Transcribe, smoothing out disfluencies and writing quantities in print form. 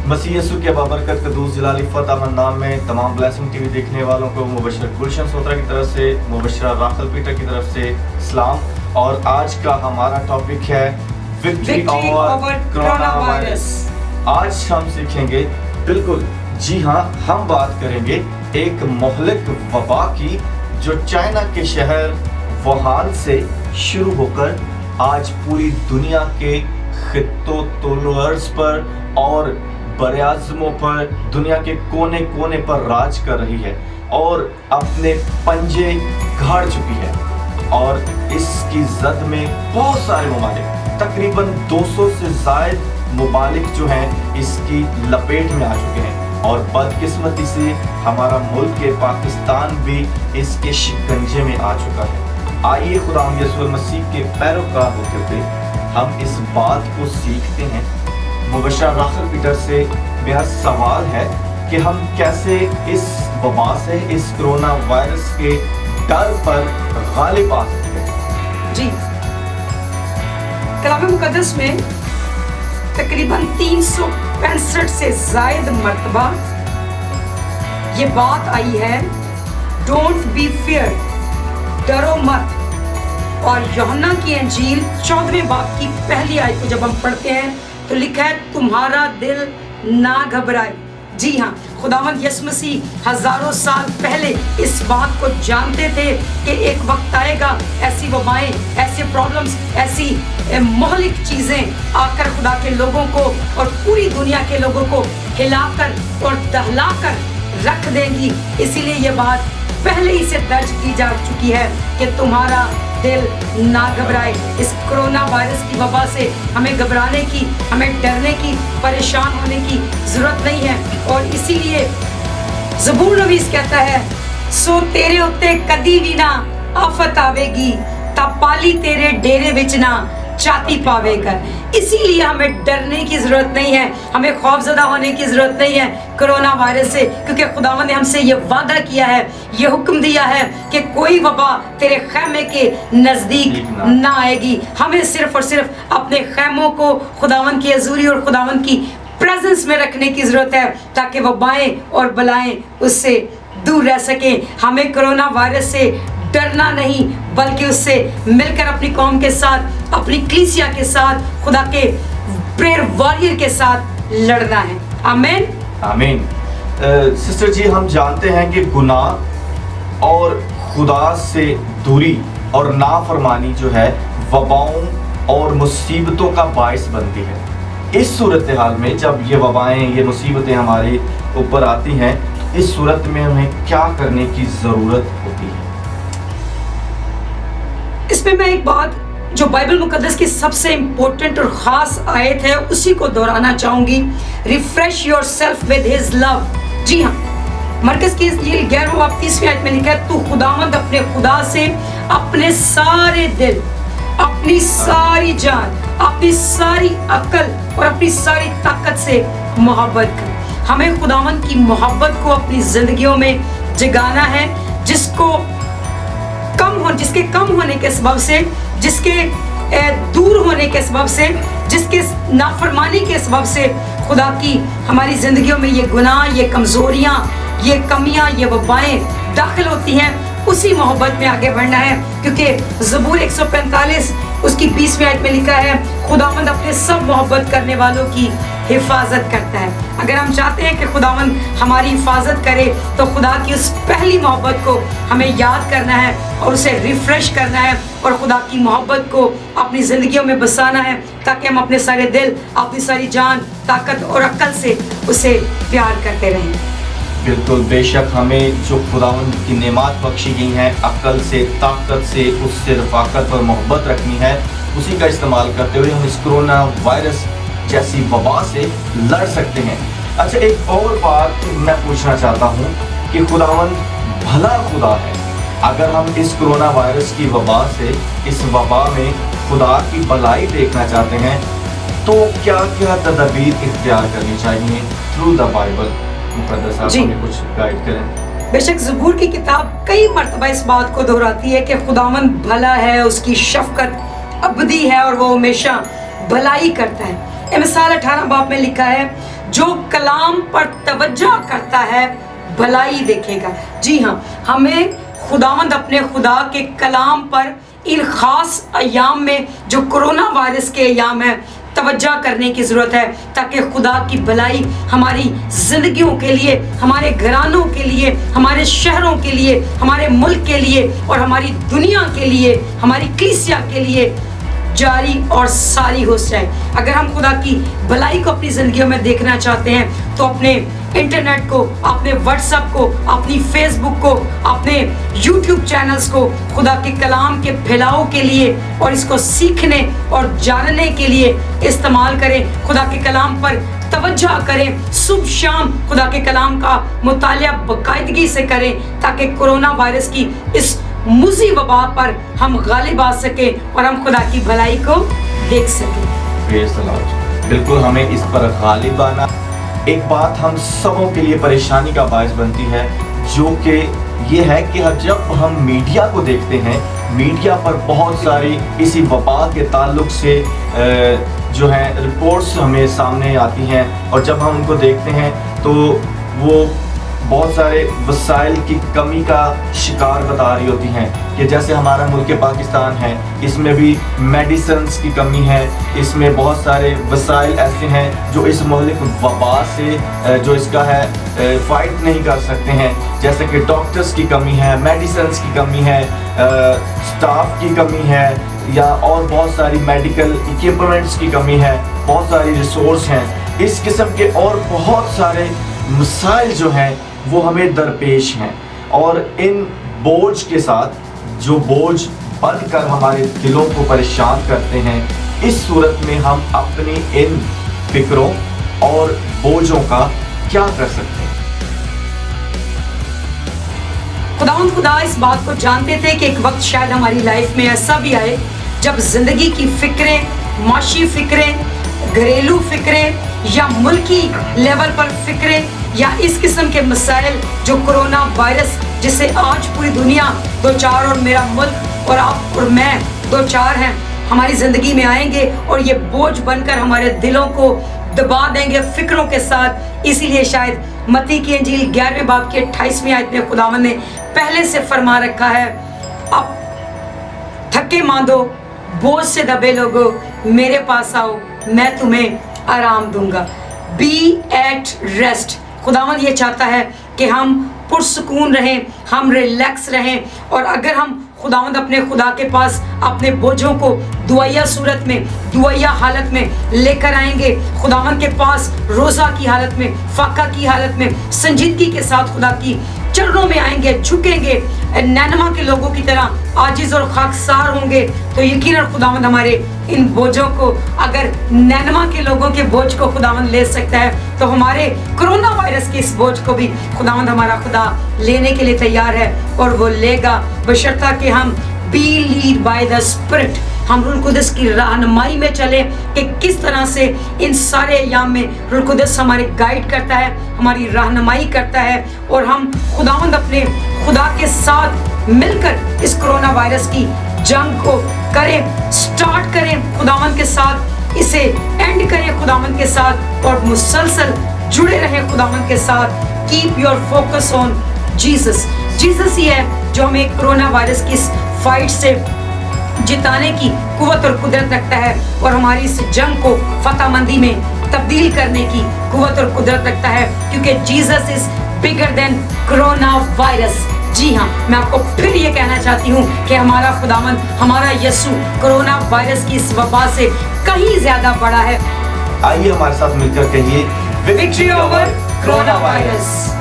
मसीह यसु के बाबरकत कदूस जलाली फतह नाम में तमाम ब्लेसिंग टीवी देखने वालों को मुबशर गुलशन सोत्रा की तरफ से, मुबशरा राखल पीटर की तरफ से सलाम। और आज का हमारा टॉपिक है विक्ट्री ओवर कोरोना वायरस। आज हम सीखेंगे, बिल्कुल जी हाँ, हम बात करेंगे एक मोहलिक वबा की जो चाइना के शहर वुहान से शुरू होकर आज पूरी दुनिया के खित्तों तोलर्स पर और बरआज़मों पर, दुनिया के कोने कोने पर राज कर रही है और अपने पंजे गाड़ चुकी है। और इसकी जद में बहुत सारे ममालिक, तकरीबन 200 से ज़ायद ममालिक जो हैं इसकी लपेट में आ चुके हैं। और बदकिस्मती से हमारा मुल्क के पाकिस्तान भी इसके शिकंजे में आ चुका है। आइए खुदा यसुअल मसीह के पैरोकार होते हुए हम इस बात को सीखते हैं। मुबशर राखल पीटर से मेरा सवाल है कि हम कैसे इस वबा से, इस कोरोना वायरस के डर पर गालिब आ सकते हैं। जी, कलाम मुकद्दस में तकरीबन 365 से ज़ायद मर्तबा ये बात आई है, डोंट बी फियर, डरो मत। और यूहन्ना की इंजील 14वें बाब की पहली आयत को जब हम पढ़ते हैं तो लिखा है, तुम्हारा दिल ना घबराए। जी हाँ, खुदावंद यीशु मसीह हजारों साल पहले इस बात को जानते थे कि एक वक्त आएगा, ऐसी वबाएं, ऐसे प्रॉब्लम्स, ऐसी मोहलिक चीज़ें आकर खुदा के लोगों को और पूरी दुनिया के लोगों को हिलाकर और दहलाकर रख देंगी। इसीलिए ये बात पहले ही से दर्ज की जा चुकी है कि तुम्हारा दिल ना घबराए। इस कोरोना वायरस की वबा से हमें घबराने की, हमें डरने की, परेशान होने की जरूरत नहीं है। और इसीलिए ज़बूर नवीस कहता है, सो तेरे उत्ते कदी भी ना आफत आवेगी, तब पाली तेरे डेरे विच ना चाती पावेगा। इसीलिए हमें डरने की जरूरत नहीं है, हमें खौफजदा होने की जरूरत नहीं है कोरोना वायरस से, क्योंकि खुदावंद ने हमसे ये वादा किया है, ये हुक्म दिया है कि कोई वबा तेरे खैमे के नजदीक ना आएगी। हमें सिर्फ और सिर्फ अपने खैमों को खुदावंद की हजूरी और खुदावंद की प्रेजेंस में रखने की जरूरत है, ताकि वबाएं और बलाएं उससे दूर रह सकें। हमें कोरोना वायरस से डरना नहीं, बल्कि उससे मिलकर अपनी कौम के साथ, अपनी कलीसिया के साथ, खुदा के प्रेयर वॉरियर के साथ लड़ना है। आमीन आमीन। सिस्टर जी, हम जानते हैं कि गुनाह और खुदा से दूरी और नाफरमानी जो है वबाओं और मुसीबतों का बायस बनती है। इस सूरत हाल में जब ये वबाएं, ये मुसीबतें हमारे ऊपर आती हैं, इस सूरत में हमें क्या करने की ज़रूरत होती है? इसमें मैं एक बात जो बाइबल मुकद्दस की सबसे इम्पोर्टेंट और ख़ास आयत है उसी को दोहराना चाहूँगी, refresh yourself with his love. जी हाँ, मरकज़ की ये 11वां बाब 30वीं आयत में लिखा है, तू खुदावंद अपने खुदा से अपने सारे दिल, अपनी सारी जान, अपनी सारी अक्ल और अपनी सारी ताकत से मोहब्बत कर। हमें खुदावंद की मोहब्बत को अपनी ज़िंदगियों में जगाना है, जिसके कम होने के सबब से, जिसके दूर होने के सबब से, जिसके नाफरमानी के सबब से खुदा की हमारी ज़िंदगियों में ये गुनाह, ये कमज़ोरियाँ, ये कमियाँ, ये वबाएं दाखिल होती हैं, उसी मोहब्बत में आगे बढ़ना है। क्योंकि ज़बूर 145 उसकी 20वीं आयत में लिखा है, खुदावंद अपने सब मोहब्बत करने वालों की हिफाजत करता है। अगर हम चाहते हैं कि खुदावंद हमारी हिफाजत करे तो खुदा की उस पहली मोहब्बत को हमें याद करना है और उसे रिफ्रेश करना है और खुदा की मोहब्बत को अपनी ज़िंदगियों में बसाना है, ताकि हम अपने सारे दिल, अपनी सारी जान, ताकत और अक्ल से उसे प्यार करते रहें। बिल्कुल, बेशक हमें जो खुदावंद की नेमत बख्शी गई हैं, अक्ल से, ताकत से, उससे रफ़ाकत और मोहब्बत रखनी है, उसी का इस्तेमाल करते हुए हम इस कोरोना वायरस जैसी वबा से लड़ सकते हैं। अच्छा, एक और बात मैं पूछना चाहता हूँ कि खुदावंद भला खुदा है। अगर हम इस कोरोना वायरस की वबा से, इस वबा में खुदा की भलाई देखना चाहते हैं, तो क्या क्या तदबीर इख्तियार करनी चाहिए थ्रू द बाइबल? मुक़द्दस आप हमें कुछ गाइड करें। बेशक ज़बूर की किताब कई मर्तबा इस बात को दोहराती है कि खुदावंद भला है, उसकी शफ़क़त अबदी है और वो हमेशा भलाई करता है। मिसाल 18 बाब में लिखा है, जो कलाम पर तवज्जो करता है भलाई देखेगा। जी हाँ, हमें खुदावंद अपने खुदा के कलाम पर इन खास अयाम में जो कोरोना वायरस के अयाम है तवज्जो करने की ज़रूरत है, ताकि खुदा की भलाई हमारी ज़िंदगियों के लिए, हमारे घरानों के लिए, हमारे शहरों के लिए, हमारे मुल्क के लिए और हमारी दुनिया के लिए, हमारी कलीसिया के लिए जारी और सारी हो जाए। अगर हम खुदा की भलाई को अपनी ज़िंदगियों में देखना चाहते हैं तो अपने इंटरनेट को, अपने व्हाट्सएप को, अपनी फेसबुक को, अपने यूट्यूब चैनल्स को खुदा के कलाम के फैलाव के लिए और इसको सीखने और जानने के लिए इस्तेमाल करें। खुदा के कलाम पर तवज्जो करें, सुबह शाम खुदा के कलाम का मुतालिया बाकायदगी से करें, ताकि कोरोना वायरस की इस मुज़ी वबा पर हम गालिब आ सके और हम खुदा की भलाई को देख सकें। Praise the Lord. बिल्कुल हमें इस पर गालिब आना। एक बात हम सबों के लिए परेशानी का बायस बनती है, जो कि ये है कि जब हम मीडिया को देखते हैं, मीडिया पर बहुत सारी इसी वबा के ताल्लुक से जो है रिपोर्ट्स हमें सामने आती हैं, और जब हम उनको देखते हैं तो वो बहुत सारे वसाइल की कमी का शिकार बता रही होती हैं कि जैसे हमारा मुल्क पाकिस्तान है, इसमें भी मेडिसिन्स की कमी है, इसमें बहुत सारे वसाइल ऐसे हैं जो इस महलिक वबा से जो इसका है फाइट नहीं कर सकते हैं, जैसे कि डॉक्टर्स की कमी है, मेडिसिन्स की कमी है, स्टाफ की कमी है, या और बहुत सारी मेडिकल इक्विपमेंट्स की कमी है, बहुत सारी रिसोर्स हैं। इस किस्म के और बहुत सारे मसाइल जो हैं वो हमें दरपेश हैं, और इन बोझ के साथ जो बोझ बंध कर हमारे दिलों को परेशान करते हैं, इस सूरत में हम अपनी इन फिक्रों और बोझों का क्या कर सकते हैं? खुदा इस बात को जानते थे कि एक वक्त शायद हमारी लाइफ में ऐसा भी आए जब जिंदगी की फिक्रें, माशी फिक्रें, घरेलू फिक्रें या मुल्की लेवल पर फिक्रें या इस किस्म के मसाइल जो कोरोना वायरस जिसे आज पूरी दुनिया दो चार और मेरा मुल्क और आप और मैं दो चार हैं, हमारी ज़िंदगी में आएंगे और ये बोझ बनकर हमारे दिलों को दबा देंगे फिक्रों के साथ। इसीलिए शायद मत्ती की इंजील 11वें बाब की 28वीं आयत में खुदावंद ने पहले से फरमा रखा है, अब थके मांदो बोझ से दबे लोगो मेरे पास आओ, मैं तुम्हें आराम दूंगा। Be at rest. खुदावंद ये चाहता है कि हम पुरसुकून रहें, हम रिलैक्स रहें, और अगर हम खुदावंद अपने खुदा के पास अपने बोझों को दुआया सूरत में, दुआया हालत में लेकर आएंगे, खुदावंद के पास रोज़ा की हालत में, फाका की हालत में संजीदगी के साथ खुदा की चरणों में आएंगे, झुकेंगे, नैनमा के लोगों की तरह आजिज़ और खाकसार होंगे, तो यकीनन खुदावंद हमारे इन बोझों को, अगर नैनमा के लोगों के बोझ को खुदावंद ले सकता है, तो हमारे कोरोना वायरस के इस बोझ को भी खुदावंद हमारा खुदा लेने के लिए तैयार है, और वो लेगा बशर्ता कि हम be lead by the spirit, हम रूह कुदस की रहनुमाई में चले कि किस तरह से इन सारे अय्याम में रूह कुदस हमारे गाइड करता है, हमारी रहनुमाई करता है, और हम खुदावंद अपने खुदा के साथ मिलकर इस कोरोना वायरस की जंग को करें, स्टार्ट करें खुदावंद के साथ, इसे एंड करें खुदावंद के साथ, और मुसलसल जुड़े रहें खुदावंद के साथ। Keep your focus on Jesus. Jesus ही है जो हमें कोरोना वायरस की इस फाइट से जिताने की कुव्वत और कुदरत रखता है, और हमारी इस जंग को फतहमंदी में तब्दील करने की कुव्वत और कुदरत रखता है, क्योंकि Jesus is bigger than corona virus. जी हाँ, मैं आपको फिर ये कहना चाहती हूँ कि हमारा खुदावंद, हमारा यीशु कोरोना वायरस की इस वबा से कहीं ज्यादा बड़ा है। आइए हमारे साथ मिलकर कहिए, विक्ट्री ओवर कोरोना वायरस।